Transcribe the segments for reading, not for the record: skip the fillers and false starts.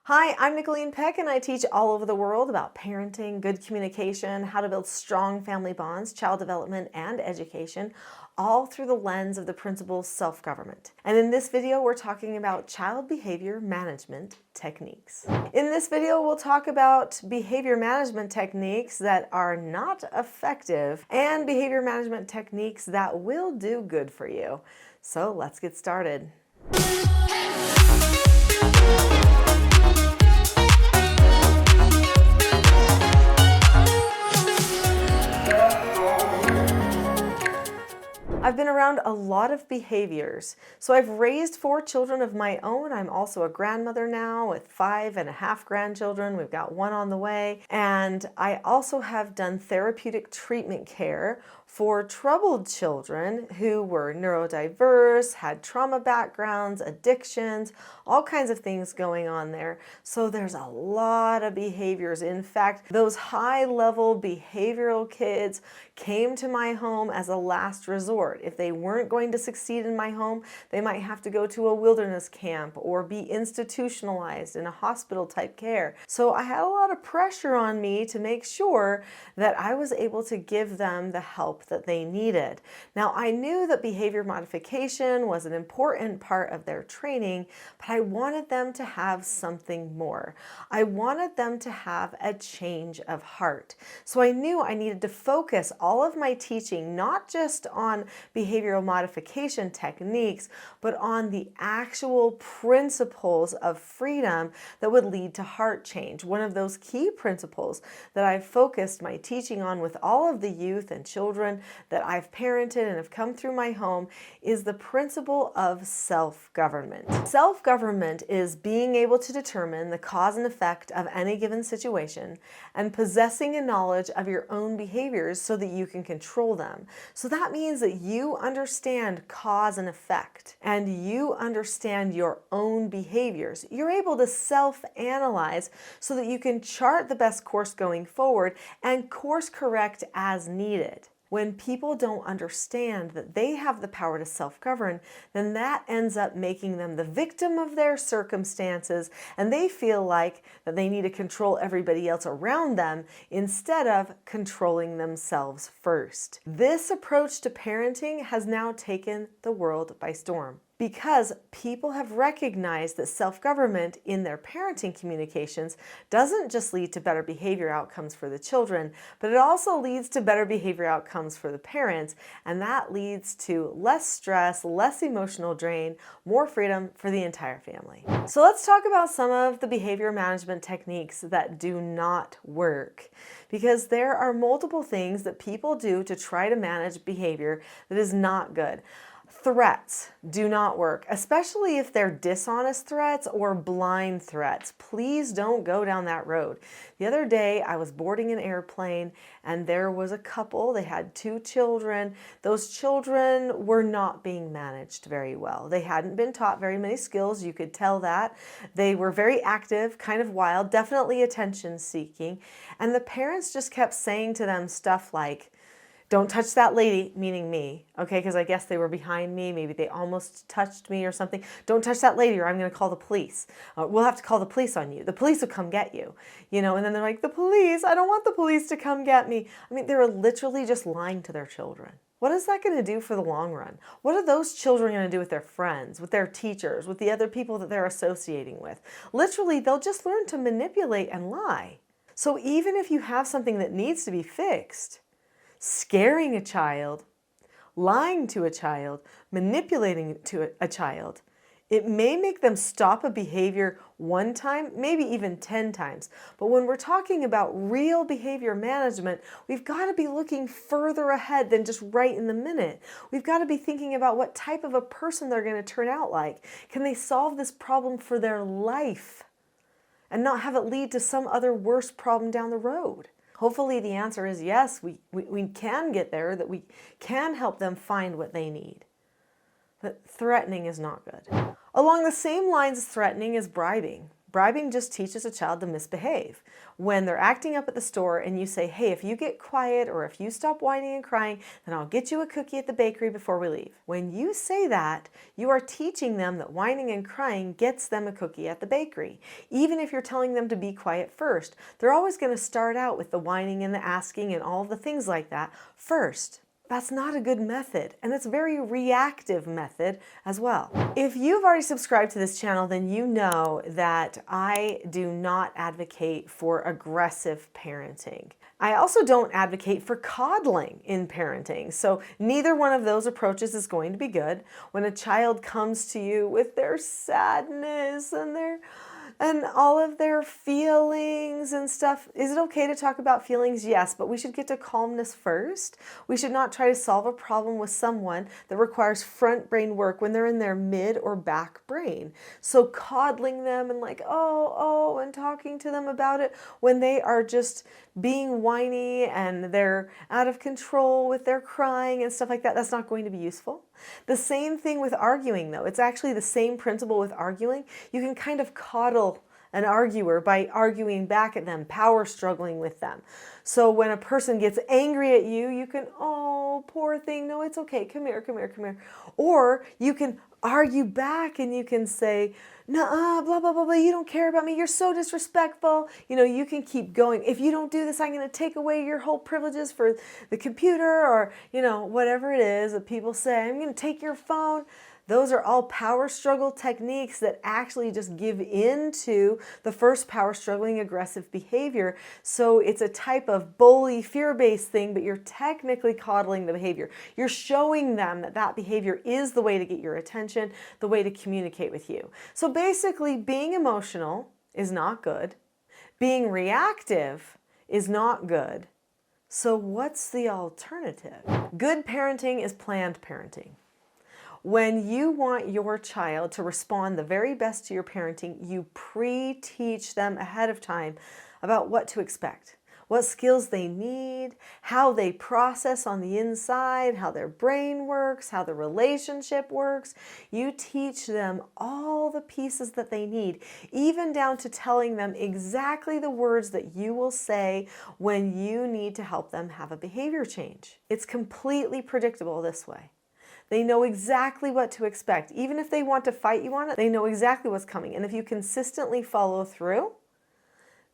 Hi, I'm Nicholeen Peck and I teach all over the world about parenting, good communication, how to build strong family bonds, child development, and education, all through the lens of the principles self-government. And in this video, we're talking about child behavior management techniques. In this video, we'll talk about behavior management techniques that are not effective and behavior management techniques that will do good for you. So let's get started. I've been around a lot of behaviors. So I've raised 4 children of my own. I'm also a grandmother now with 5.5 grandchildren. We've got 1 on the way. And I also have done therapeutic treatment care for troubled children who were neurodiverse, had trauma backgrounds, addictions, all kinds of things going on there. So there's a lot of behaviors. In fact, those high-level behavioral kids came to my home as a last resort. If they weren't going to succeed in my home, they might have to go to a wilderness camp or be institutionalized in a hospital type care. So I had a lot of pressure on me to make sure that I was able to give them the help that they needed. Now, I knew that behavior modification was an important part of their training, but I wanted them to have something more. I wanted them to have a change of heart. So I knew I needed to focus all of my teaching not just on behavioral modification techniques, but on the actual principles of freedom that would lead to heart change. One of those key principles that I've focused my teaching on with all of the youth and children that I've parented and have come through my home is the principle of self-government. Self-government is being able to determine the cause and effect of any given situation and possessing a knowledge of your own behaviors so that you can control them. So that means that you understand cause and effect and you understand your own behaviors. You're able to self-analyze so that you can chart the best course going forward and course correct as needed. When people don't understand that they have the power to self-govern, then that ends up making them the victim of their circumstances, and they feel like that they need to control everybody else around them instead of controlling themselves first. This approach to parenting has now taken the world by storm, because people have recognized that self-government in their parenting communications doesn't just lead to better behavior outcomes for the children, but it also leads to better behavior outcomes for the parents, and that leads to less stress, less emotional drain, more freedom for the entire family. So let's talk about some of the behavior management techniques that do not work, because there are multiple things that people do to try to manage behavior that is not good. Threats do not work, especially if they're dishonest threats or blind threats. Please don't go down that road. The other day, I was boarding an airplane and there was a couple. They had 2 children. Those children were not being managed very well. They hadn't been taught very many skills. You could tell that. They were very active, kind of wild, definitely attention seeking. And the parents just kept saying to them stuff like, "Don't touch that lady," meaning me, okay, because I guess they were behind me. Maybe they almost touched me or something. "Don't touch that lady or I'm going to call the police. We'll have to call the police on you. The police will come get you." And then they're like, "The police? I don't want the police to come get me." I mean, they were literally just lying to their children. What is that going to do for the long run? What are those children going to do with their friends, with their teachers, with the other people that they're associating with? Literally, they'll just learn to manipulate and lie. So even if you have something that needs to be fixed, scaring a child, lying to a child, manipulating to a child, it may make them stop a behavior 1 time, maybe even 10 times. But when we're talking about real behavior management, we've got to be looking further ahead than just right in the minute. We've got to be thinking about what type of a person they're going to turn out like. Can they solve this problem for their life and not have it lead to some other worse problem down the road? Hopefully the answer is yes, we can get there, that we can help them find what they need. But threatening is not good. Along the same lines as threatening is bribing. Bribing just teaches a child to misbehave. When they're acting up at the store and you say, hey, if you get quiet or if you stop whining and crying, then I'll get you a cookie at the bakery before we leave. When you say that, you are teaching them that whining and crying gets them a cookie at the bakery. Even if you're telling them to be quiet first, they're always going to start out with the whining and the asking and all the things like that first. That's not a good method, and it's a very reactive method as well. If you've already subscribed to this channel, then you know that I do not advocate for aggressive parenting. I also don't advocate for coddling in parenting. So neither one of those approaches is going to be good. When a child comes to you with their sadness and all of their feelings and stuff. Is it okay to talk about feelings? Yes, but we should get to calmness first. We should not try to solve a problem with someone that requires front brain work when they're in their mid or back brain. So coddling them and like, oh, and talking to them about it when they are just being whiny and they're out of control with their crying and stuff like that, that's not going to be useful. The same thing with arguing though. It's actually the same principle with arguing. You can kind of coddle an arguer by arguing back at them, power struggling with them. So when a person gets angry at you, you can, oh, poor thing, no, it's okay, come here, come here, come here. Or you can argue back and you can say, nah, blah, blah, blah, blah, you don't care about me, you're so disrespectful. You know, you can keep going. If you don't do this, I'm going to take away your whole privileges for the computer or, you know, whatever it is that people say, I'm going to take your phone. Those are all power struggle techniques that actually just give into the first power struggling aggressive behavior. So it's a type of bully, fear-based thing, but you're technically coddling the behavior. You're showing them that that behavior is the way to get your attention, the way to communicate with you. So basically, being emotional is not good. Being reactive is not good. So what's the alternative? Good parenting is planned parenting. When you want your child to respond the very best to your parenting, you pre-teach them ahead of time about what to expect, what skills they need, how they process on the inside, how their brain works, how the relationship works. You teach them all the pieces that they need, even down to telling them exactly the words that you will say when you need to help them have a behavior change. It's completely predictable this way. They know exactly what to expect. Even if they want to fight you on it, they know exactly what's coming. And if you consistently follow through,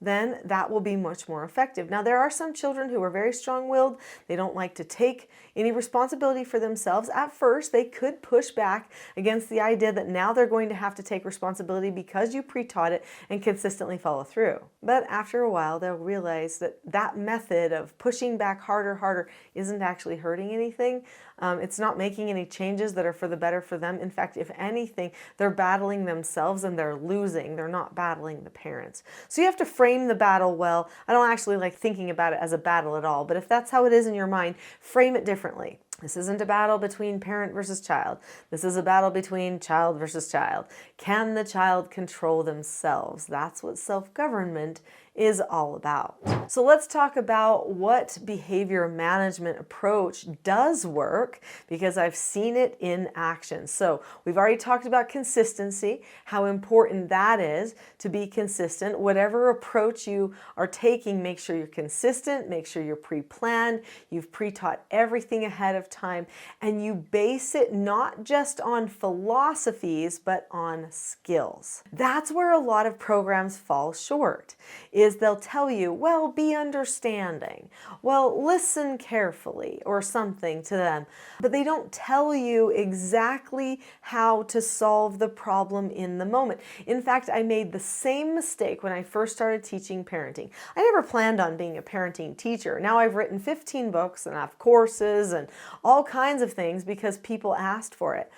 then that will be much more effective. Now, there are some children who are very strong-willed. They don't like to take any responsibility for themselves. At first, they could push back against the idea that now they're going to have to take responsibility because you pre-taught it and consistently follow through. But after a while, they'll realize that that method of pushing back harder isn't actually hurting anything. It's not making any changes that are for the better for them. In fact, if anything, they're battling themselves and they're losing. They're not battling the parents. So you have to frame the battle well. I don't actually like thinking about it as a battle at all, but if that's how it is in your mind, frame it differently. This isn't a battle between parent versus child. This is a battle between child versus child. Can the child control themselves? That's what self-government is all about. So let's talk about what behavior management approach does work, because I've seen it in action. So we've already talked about consistency, how important that is to be consistent. Whatever approach you are taking, make sure you're consistent, make sure you're pre-planned, you've pre-taught everything ahead of time, and you base it not just on philosophies, but on skills. That's where a lot of programs fall short, is they'll tell you, well, be understanding, well, listen carefully, or something to them, but they don't tell you exactly how to solve the problem in the moment. In fact, I made the same mistake when I first started teaching parenting. I never planned on being a parenting teacher. Now I've written 15 books and I have courses and all kinds of things because people asked for it.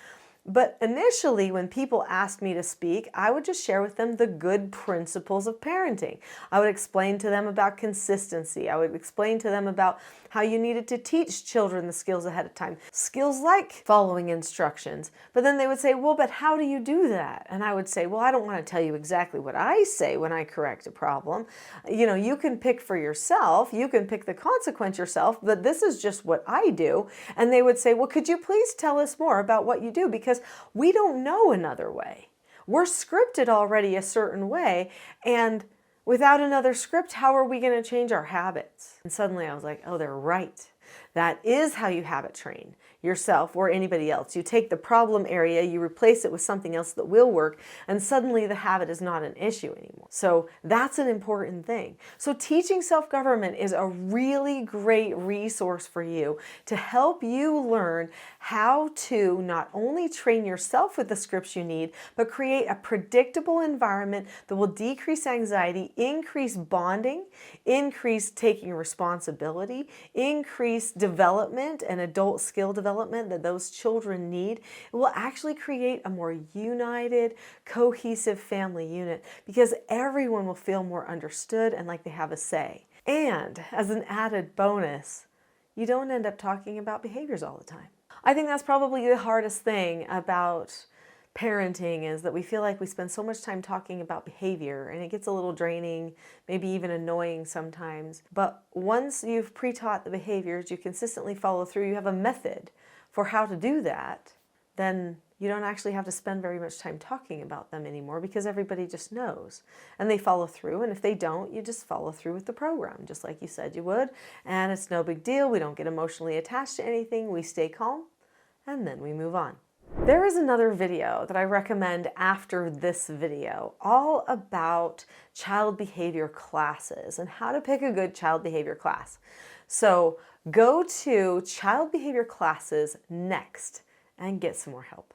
But initially, when people asked me to speak, I would just share with them the good principles of parenting. I would explain to them about consistency. I would explain to them about how you needed to teach children the skills ahead of time. Skills like following instructions. But then they would say, well, but how do you do that? And I would say, well, I don't want to tell you exactly what I say when I correct a problem. You know, you can pick for yourself. You can pick the consequence yourself, but this is just what I do. And they would say, well, could you please tell us more about what you do? Because we don't know another way. We're scripted already a certain way, and without another script, how are we going to change our habits? And suddenly I was like, oh, they're right. That is how you habit train yourself or anybody else. You take the problem area, you replace it with something else that will work, and suddenly the habit is not an issue anymore. So that's an important thing. So teaching self-government is a really great resource for you to help you learn how to not only train yourself with the scripts you need, but create a predictable environment that will decrease anxiety, increase bonding, increase taking responsibility, increase development and adult skill development that those children need. It will actually create a more united, cohesive family unit because everyone will feel more understood and like they have a say. And as an added bonus, you don't end up talking about behaviors all the time. I think that's probably the hardest thing about parenting, is that we feel like we spend so much time talking about behavior and it gets a little draining, maybe even annoying sometimes. But once you've pre-taught the behaviors, you consistently follow through, you have a method for how to do that, then you don't actually have to spend very much time talking about them anymore because everybody just knows and they follow through. And if they don't, you just follow through with the program, just like you said you would. And it's no big deal. We don't get emotionally attached to anything. We stay calm and then we move on. There is another video that I recommend after this video, all about child behavior classes and how to pick a good child behavior class. So go to child behavior classes next and get some more help.